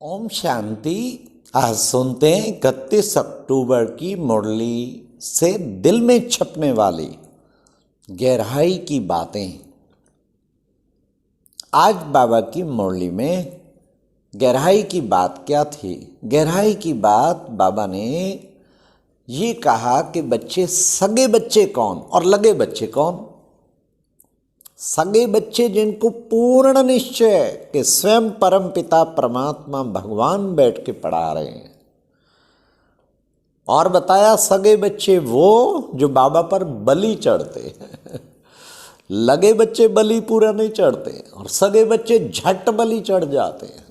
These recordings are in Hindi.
ओम शांति। आज सुनते हैं 31 अक्टूबर की मुरली से दिल में छपने वाली गहराई की बातें। आज बाबा की मुरली में गहराई की बात क्या थी? गहराई की बात बाबा ने ये कहा कि बच्चे, सगे बच्चे कौन और लगे बच्चे कौन? सगे बच्चे जिनको पूर्ण निश्चय है कि स्वयं परम पिता परमात्मा भगवान बैठ के पढ़ा रहे हैं। और बताया सगे बच्चे वो जो बाबा पर बलि चढ़ते हैं। लगे बच्चे बलि पूरा नहीं चढ़ते और सगे बच्चे झट बलि चढ़ जाते हैं।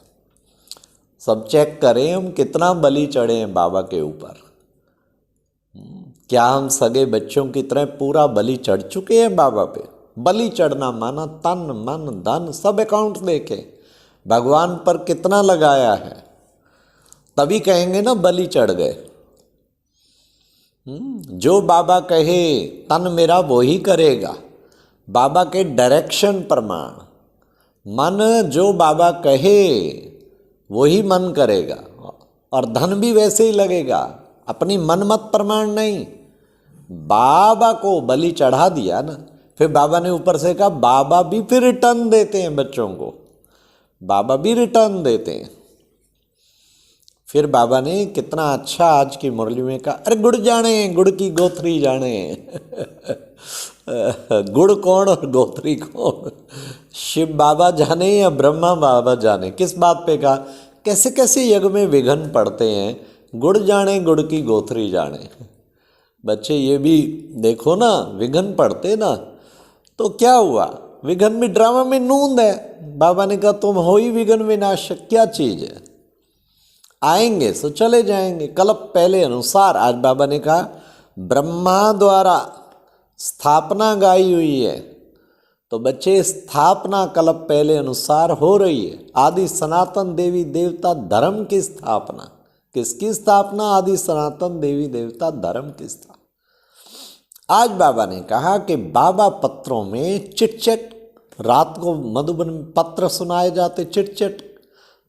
सब चेक करें हम कितना बलि चढ़े हैं बाबा के ऊपर। क्या हम सगे बच्चों की तरह पूरा बलि चढ़ चुके हैं बाबा पे? बलि चढ़ना माना तन मन धन सब अकाउंट देके भगवान पर कितना लगाया है, तभी कहेंगे ना बलि चढ़ गए। जो बाबा कहे तन मेरा वो ही करेगा, बाबा के डायरेक्शन प्रमाण। मन जो बाबा कहे वो ही मन करेगा और धन भी वैसे ही लगेगा, अपनी मनमत प्रमाण नहीं। बाबा को बलि चढ़ा दिया ना, फिर बाबा ने ऊपर से कहा बाबा भी फिर रिटर्न देते हैं बच्चों को, बाबा भी रिटर्न देते हैं। फिर बाबा ने कितना अच्छा आज की मुरली में कहा, अरे गुड़ जाने गुड़ की गोथरी जाने। गुड़ कौन और गोथरी कौन? शिव बाबा जाने या ब्रह्मा बाबा जाने। किस बात पे कहा? कैसे कैसे यज्ञ में विघन पड़ते हैं, गुड़ जाने गुड़ की गोथरी जाने। बच्चे ये भी देखो ना, विघन पड़ते ना तो क्या हुआ? विघन भी ड्रामा में नूंद है। बाबा ने कहा तुम हो ही विघन विनाशक, क्या चीज है? आएंगे सो चले जाएंगे। कल्प पहले अनुसार आज बाबा ने कहा ब्रह्मा द्वारा स्थापना गाई हुई है, तो बच्चे स्थापना कल्प पहले अनुसार हो रही है। आदि सनातन देवी देवता धर्म की स्थापना। किसकी स्थापना? आदि सनातन देवी देवता धर्म की स्थापना। आज बाबा ने कहा कि बाबा पत्रों में चिटचट, रात को मधुबन में पत्र सुनाए जाते, चिटचट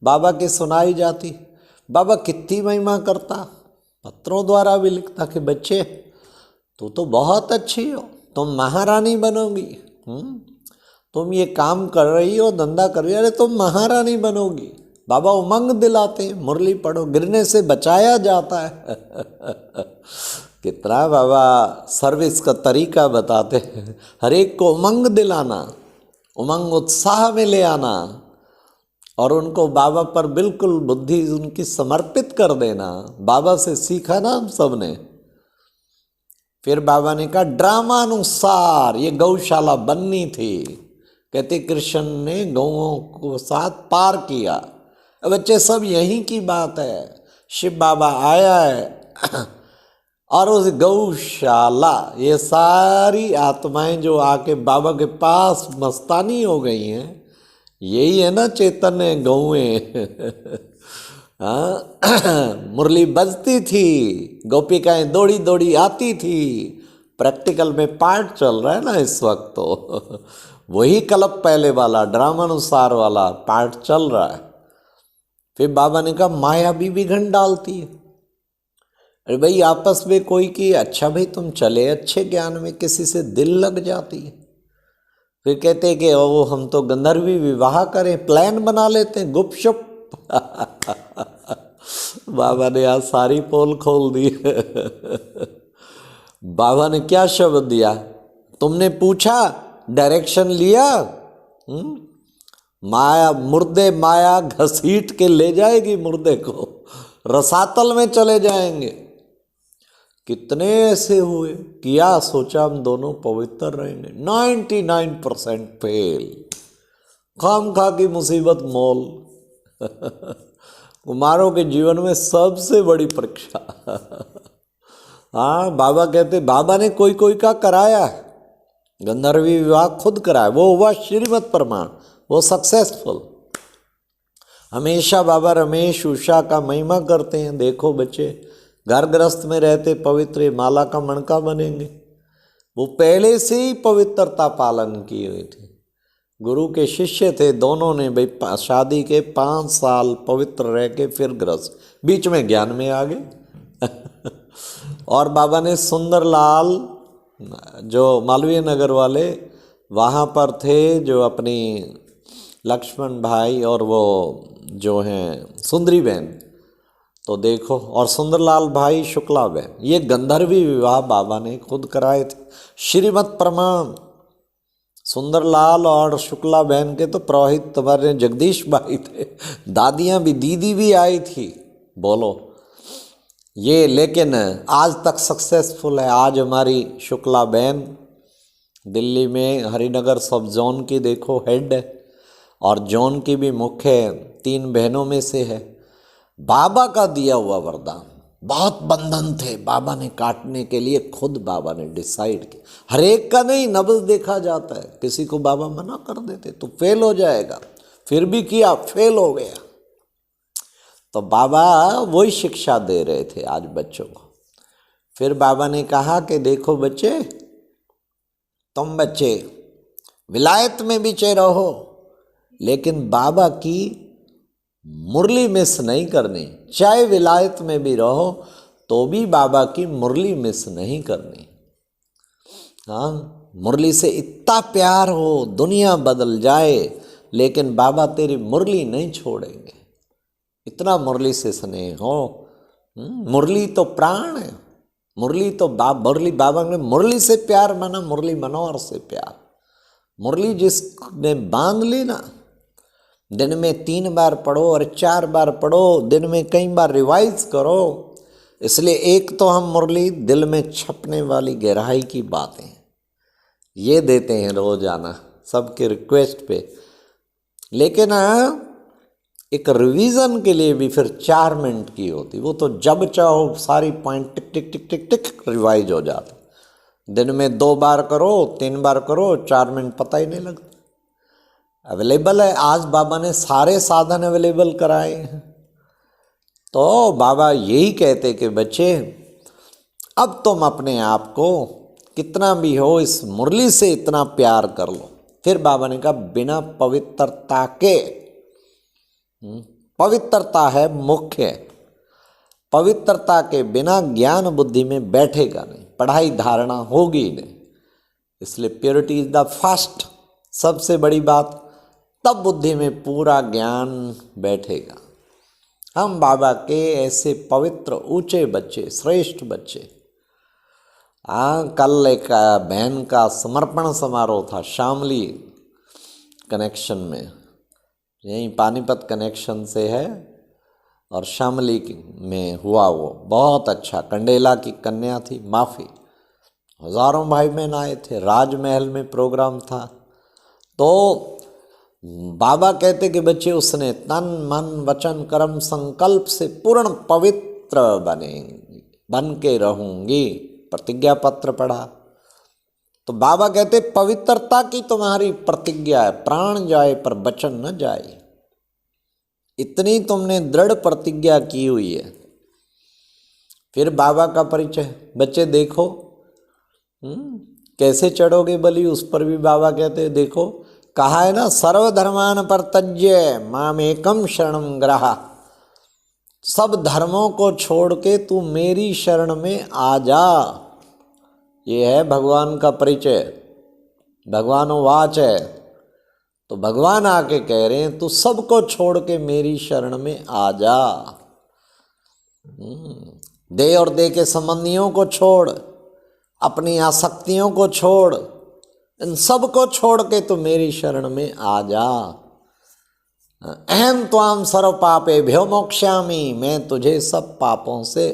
बाबा की सुनाई जाती। बाबा कितनी महिमा करता, पत्रों द्वारा भी लिखता कि बच्चे तू तो बहुत अच्छी हो, तुम महारानी बनोगी। तुम ये काम कर रही हो, धंधा कर रही हो, अरे तुम महारानी बनोगी। बाबा उमंग दिलाते, मुरली पढ़ो, गिरने से बचाया जाता है। कितना बाबा सर्विस का तरीका बताते हैं। हर एक को उमंग दिलाना, उमंग उत्साह में ले आना और उनको बाबा पर बिल्कुल बुद्धि उनकी समर्पित कर देना। बाबा से सीखा ना हम सब ने। फिर बाबा ने कहा ड्रामानुसार ये गौशाला बननी थी। कहते कृष्ण ने गौओं को साथ पार किया। बच्चे सब यहीं की बात है। शिव बाबा आया है और उस गौशाला, ये सारी आत्माएं जो आके बाबा के पास मस्तानी हो गई हैं, यही है ना चैतन्य गौएं। मुरली बजती थी, गोपिकाएं दौड़ी दौड़ी आती थी। प्रैक्टिकल में पाठ चल रहा है ना इस वक्त, तो वही कल्प पहले वाला ड्रामानुसार वाला पाठ चल रहा है। फिर बाबा ने कहा माया भी विघन डालती है। अरे भाई आपस में कोई की अच्छा भाई तुम चले अच्छे ज्ञान में, किसी से दिल लग जाती है। फिर कहते कि ओ हम तो गंधर्वी विवाह करें, प्लान बना लेते हैं गुपशुप। बाबा ने आज सारी पोल खोल दी। बाबा ने क्या शब्द दिया? तुमने पूछा, डायरेक्शन लिया। माया मुर्दे, माया घसीट के ले जाएगी मुर्दे को, रसातल में चले जाएंगे। कितने ऐसे हुए, किया सोचा हम दोनों पवित्र रहेंगे, 99% फेल, खाम खा की मुसीबत मोल। कुमारों के जीवन में सबसे बड़ी परीक्षा। हाँ बाबा कहते, बाबा ने कोई कोई का कराया है, गंधर्वी विवाह खुद कराया, वो हुआ श्रीमत प्रमाण, वो सक्सेसफुल। हमेशा बाबा रमेश उषा का महिमा करते हैं। देखो बच्चे घर गृहस्थ में रहते पवित्र माला का मणका बनेंगे। वो पहले से ही पवित्रता पालन की हुई थी। गुरु के शिष्य थे दोनों ने भाई, शादी के 5 साल पवित्र रह के फिर गृहस्थ, बीच में ज्ञान में आ गए। और बाबा ने सुंदरलाल जो मालवीय नगर वाले वहाँ पर थे, जो अपनी लक्ष्मण भाई और वो जो हैं सुंदरी बहन, तो देखो, और सुंदरलाल भाई शुक्ला बहन, ये गंधर्वी विवाह बाबा ने खुद कराए थे। श्रीमत प्रमाण सुंदरलाल और शुक्ला बहन के तो पुरोहित तुम्हारे जगदीश भाई थे, दादियाँ भी, दीदी भी आई थी, बोलो ये। लेकिन आज तक सक्सेसफुल है। आज हमारी शुक्ला बहन दिल्ली में हरिनगर सब जोन की देखो हेड है, और जोन की भी मुख्य 3 बहनों में से है। बाबा का दिया हुआ वरदान, बहुत बंधन थे बाबा ने काटने के लिए, खुद बाबा ने डिसाइड किया। हर एक का नहीं, नब्ज देखा जाता है, किसी को बाबा मना कर देते तो फेल हो जाएगा, फिर भी किया, फेल हो गया। तो बाबा वही शिक्षा दे रहे थे आज बच्चों को। फिर बाबा ने कहा कि देखो बच्चे, तुम बच्चे विलायत में भी चे रहो, लेकिन बाबा की मुरली मिस नहीं करनी। चाहे विलायत में भी रहो तो भी बाबा की मुरली मिस नहीं करनी। हाँ, मुरली से इतना प्यार हो, दुनिया बदल जाए, लेकिन बाबा तेरी मुरली नहीं छोड़ेंगे। इतना मुरली से स्नेह हो। मुरली तो प्राण है, मुरली तो मुरली बाबा ने मुरली से प्यार माना, मुरली मनोहर से प्यार। मुरली जिसने बांध ली ना, दिन में 3 बार पढ़ो और 4 बार पढ़ो, दिन में कई बार रिवाइज करो। इसलिए एक तो हम मुरली दिल में छपने वाली गहराई की बातें ये देते हैं रोजाना सबके रिक्वेस्ट पे, लेकिन एक रिवीजन के लिए भी फिर 4 मिनट की होती, वो तो जब चाहो सारी पॉइंट टिक टिक टिक टिक टिक रिवाइज हो जाता। दिन में 2 बार करो, 3 बार करो, 4 मिनट पता ही नहीं लगता। अवेलेबल है, आज बाबा ने सारे साधन अवेलेबल कराए हैं। तो बाबा यही कहते कि बच्चे, अब तुम अपने आप को कितना भी हो इस मुरली से इतना प्यार कर लो। फिर बाबा ने कहा बिना पवित्रता के, पवित्रता है मुख्य, पवित्रता के बिना ज्ञान बुद्धि में बैठेगा नहीं, पढ़ाई धारणा होगी नहीं। इसलिए प्योरिटी इज द फर्स्ट, सबसे बड़ी बात, तब बुद्धि में पूरा ज्ञान बैठेगा। हम बाबा के ऐसे पवित्र ऊंचे बच्चे, श्रेष्ठ बच्चे। कल एक बहन का समर्पण समारोह था शामली कनेक्शन में, यहीं पानीपत कनेक्शन से है, और शामली में हुआ वो बहुत अच्छा। कंडेला की कन्या थी, माफ़ी, हज़ारों भाई बहन आए थे, राजमहल में प्रोग्राम था। तो बाबा कहते कि बच्चे उसने तन मन वचन कर्म संकल्प से पूर्ण पवित्र बन के रहूंगी, प्रतिज्ञा पत्र पढ़ा। तो बाबा कहते पवित्रता की तुम्हारी प्रतिज्ञा है, प्राण जाए पर वचन न जाए, इतनी तुमने दृढ़ प्रतिज्ञा की हुई है। फिर बाबा का परिचय, बच्चे देखो कैसे चढ़ोगे बलि, उस पर भी बाबा कहते देखो, कहा है ना, सर्वधर्मान परित्यज्य मामेकम शरणं ग्रह। सब धर्मों को छोड़ के तू मेरी शरण में आ जा। ये है भगवान का परिचय, भगवान वाच है। तो भगवान आके कह रहे हैं तू सबको छोड़ के मेरी शरण में आ जा। दे और दे के संबंधियों को छोड़, अपनी आसक्तियों को छोड़, इन सब को छोड़ के तू मेरी शरण में आ जा। अहम त्वाम सर्व पापे भ्यो मोक्ष्यामि, मैं तुझे सब पापों से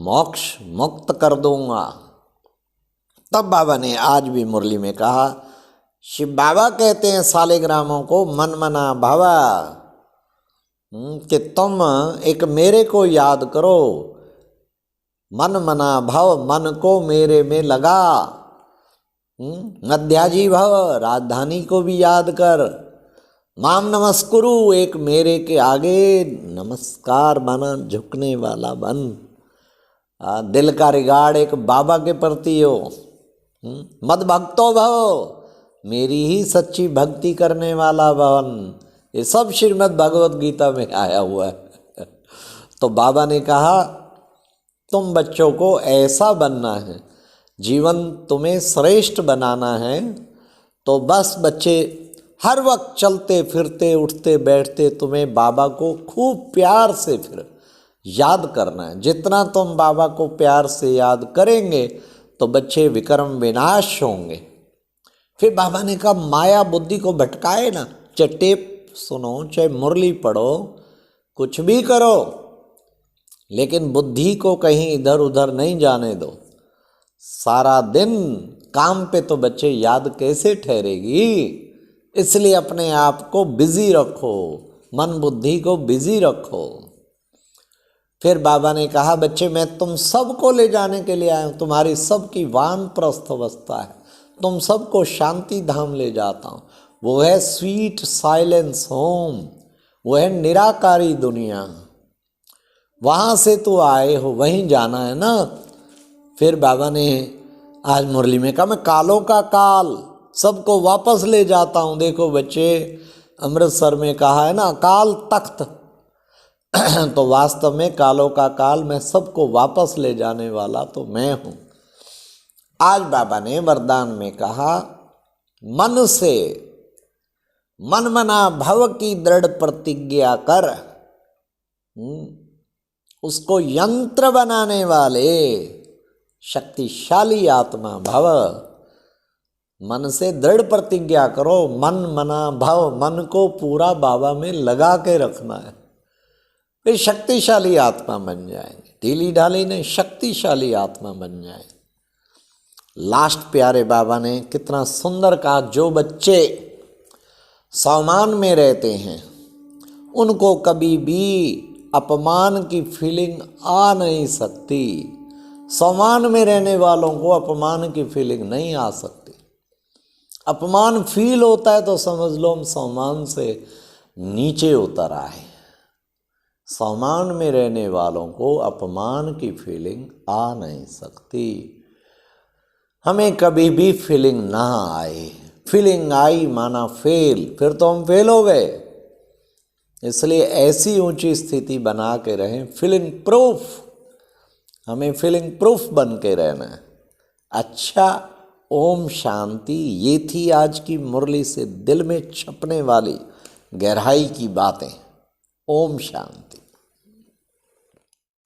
मोक्ष मुक्त कर दूंगा। तब बाबा ने आज भी मुरली में कहा, शिव बाबा कहते हैं सालिग्रामों को मन मना भावा, कि तुम एक मेरे को याद करो, मन मना भाव, मन को मेरे में लगा। मध्याजी भव, राजधानी को भी याद कर। माम नमस्कुरु, एक मेरे के आगे नमस्कार बना, झुकने वाला बन। दिल का रिगार्ड एक बाबा के प्रति हो। मद भक्तो भव, मेरी ही सच्ची भक्ति करने वाला बन। ये सब श्रीमद् भगवत गीता में आया हुआ है। तो बाबा ने कहा तुम बच्चों को ऐसा बनना है, जीवन तुम्हें श्रेष्ठ बनाना है, तो बस बच्चे हर वक्त चलते फिरते उठते बैठते तुम्हें बाबा को खूब प्यार से फिर याद करना है। जितना तुम बाबा को प्यार से याद करेंगे तो बच्चे विक्रम विनाश होंगे। फिर बाबा ने कहा माया बुद्धि को भटकाए ना, चाहे टेप सुनो, चाहे मुरली पढ़ो, कुछ भी करो, लेकिन बुद्धि को कहीं इधर उधर नहीं जाने दो। सारा दिन काम पे तो बच्चे याद कैसे ठहरेगी, इसलिए अपने आप को बिजी रखो, मन बुद्धि को बिजी रखो। फिर बाबा ने कहा बच्चे मैं तुम सबको ले जाने के लिए आया हूँ, तुम्हारी सबकी वानप्रस्थ अवस्था है, तुम सबको शांति धाम ले जाता हूँ। वो है स्वीट साइलेंस होम, वो है निराकारी दुनिया, वहाँ से तो आए हो वहीं जाना है ना। फिर बाबा ने आज मुरली में कहा मैं कालों का काल सबको वापस ले जाता हूँ। देखो बच्चे, अमृतसर में कहा है ना अकाल तख्त, तो वास्तव में कालों का काल मैं सबको वापस ले जाने वाला तो मैं हूँ। आज बाबा ने वरदान में कहा मन से मन मना भव की दृढ़ प्रतिज्ञा कर, उसको यंत्र बनाने वाले शक्तिशाली आत्मा भव। मन से दृढ़ प्रतिज्ञा करो, मन मना भव, मन को पूरा बाबा में लगा के रखना है, वे शक्तिशाली आत्मा बन जाएंगे। ढीली ढाली नहीं, शक्तिशाली आत्मा बन जाए। लास्ट प्यारे बाबा ने कितना सुंदर कहा, जो बच्चे सम्मान में रहते हैं उनको कभी भी अपमान की फीलिंग आ नहीं सकती। सम्मान में रहने वालों को अपमान की फीलिंग नहीं आ सकती। अपमान फील होता है तो समझ लो हम सम्मान से नीचे उतर आए। सम्मान में रहने वालों को अपमान की फीलिंग आ नहीं सकती। हमें कभी भी फीलिंग ना आए। फीलिंग आई माना फेल, फिर तो हम फेल हो गए। इसलिए ऐसी ऊंची स्थिति बना के रहें, फीलिंग प्रूफ। हमें फीलिंग प्रूफ बन के रहना है। अच्छा, ओम शांति। ये थी आज की मुरली से दिल में छपने वाली गहराई की बातें। ओम शांति।